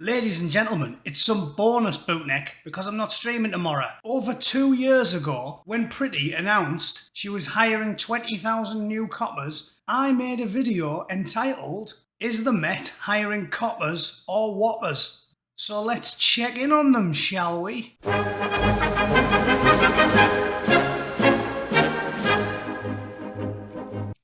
Ladies and gentlemen, it's some bonus Bootneck because I'm not streaming tomorrow. Over 2 years ago, when Pretty announced she was hiring 20,000 new coppers, I made a video entitled, "Is the Met hiring coppers or whoppers?" So let's check in on them, shall we?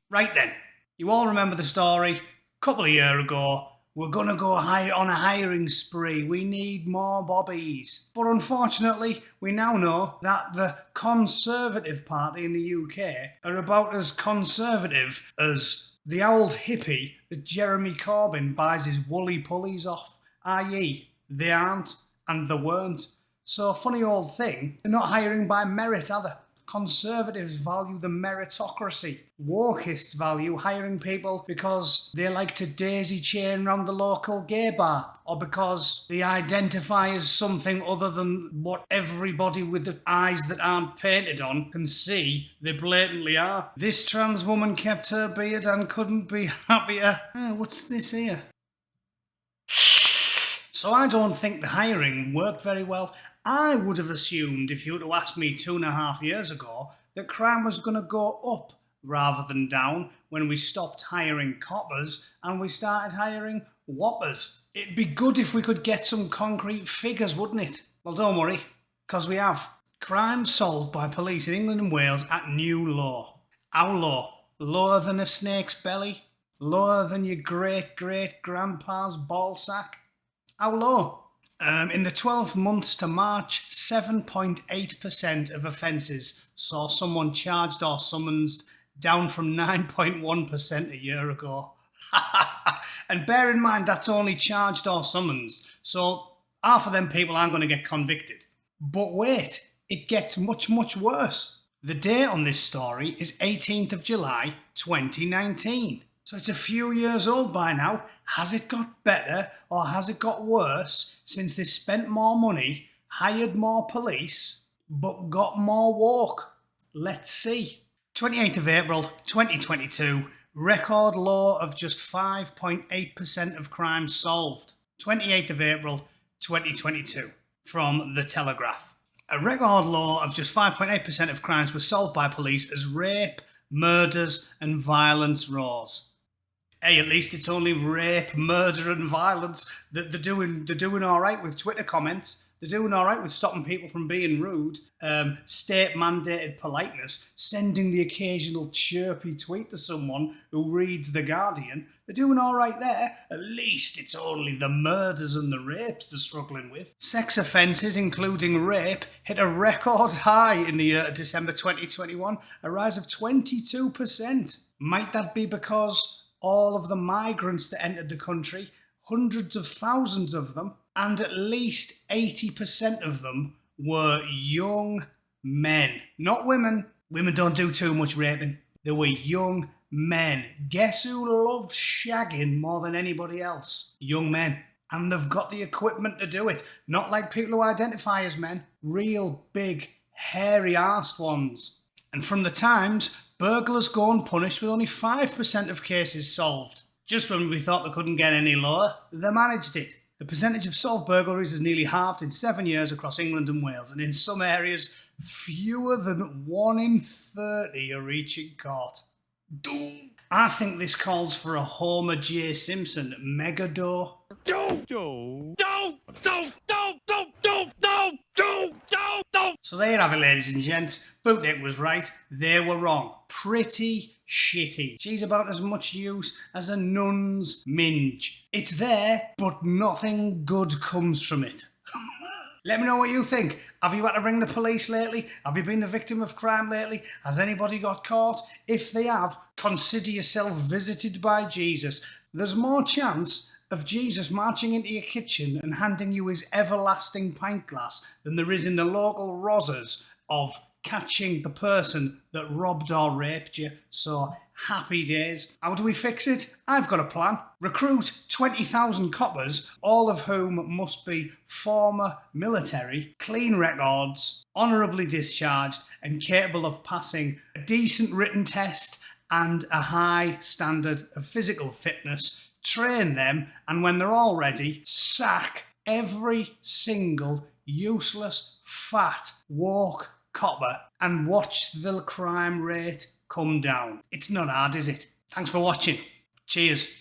Right then, you all remember the story. A couple of years ago, we're gonna go on a hiring spree. We need more bobbies. But unfortunately, we now know that the Conservative Party in the UK are about as conservative as the old hippie that Jeremy Corbyn buys his woolly pulleys off, i.e. they aren't and they weren't. So funny old thing, they're not hiring by merit, are they? Conservatives value the meritocracy. Wokists value hiring people because they like to daisy chain around the local gay bar, or because they identify as something other than what everybody with the eyes that aren't painted on can see they blatantly are. This trans woman kept her beard and couldn't be happier. What's this here? So I don't think the hiring worked very well. I would have assumed, if you were to ask me 2.5 years ago, that crime was going to go up rather than down when we stopped hiring coppers and we started hiring whoppers. It'd be good if we could get some concrete figures, wouldn't it? Well, don't worry, because we have. Crime solved by police in England and Wales at new low. How low? Lower than a snake's belly? Lower than your great-great-grandpa's ballsack? How low? In the 12 months to March, 7.8% of offences saw someone charged or summoned, down from 9.1% a year ago. And bear in mind, that's only charged or summoned, so half of them people aren't going to get convicted. But wait, it gets much, much worse. The date on this story is 18th of July, 2019. So it's a few years old by now. Has it got better or has it got worse since they spent more money, hired more police, but got more woke? Let's see. 28th of April 2022, record low of just 5.8% of crimes solved. 28th of April 2022, from The Telegraph. A record low of just 5.8% of crimes were solved by police as rape, murders and violence rose. Hey, at least it's only rape, murder and violence that they're doing all right with Twitter comments. They're doing all right with stopping people from being rude, state-mandated politeness, sending the occasional chirpy tweet to someone who reads The Guardian. They're doing all right there. At least it's only the murders and the rapes they're struggling with. Sex offences, including rape, hit a record high in the year of December 2021, a rise of 22%. Might that be because all of the migrants that entered the country, hundreds of thousands of them, and at least 80% of them were young men. Not women. Women don't do too much raping. They were young men. Guess who loves shagging more than anybody else? Young men. And they've got the equipment to do it. Not like people who identify as men. Real big, hairy-arsed ones. And from the Times, burglars go unpunished with only 5% of cases solved. Just when we thought they couldn't get any lower, they managed it. The percentage of solved burglaries has nearly halved in 7 years across England and Wales, and in some areas, fewer than 1 in 30 are reaching court. I think this calls for a Homer J. Simpson megado. So there you have it, ladies and gents. Bootneck was right. They were wrong. Pretty shitty. She's about as much use as a nun's minge. It's there, but nothing good comes from it. Let me know what you think. Have you had to ring the police lately? Have you been the victim of crime lately? Has anybody got caught? If they have, consider yourself visited by Jesus. There's more chance of Jesus marching into your kitchen and handing you his everlasting pint glass than there is in the local Rozzers of catching the person that robbed or raped you. So happy days. How do we fix it? I've got a plan. Recruit 20,000 coppers, all of whom must be former military, clean records, honourably discharged and capable of passing a decent written test and a high standard of physical fitness. Train them, and when they're all ready, sack every single useless, fat, woke copper and watch the crime rate come down. It's not hard, is it? Thanks for watching. Cheers.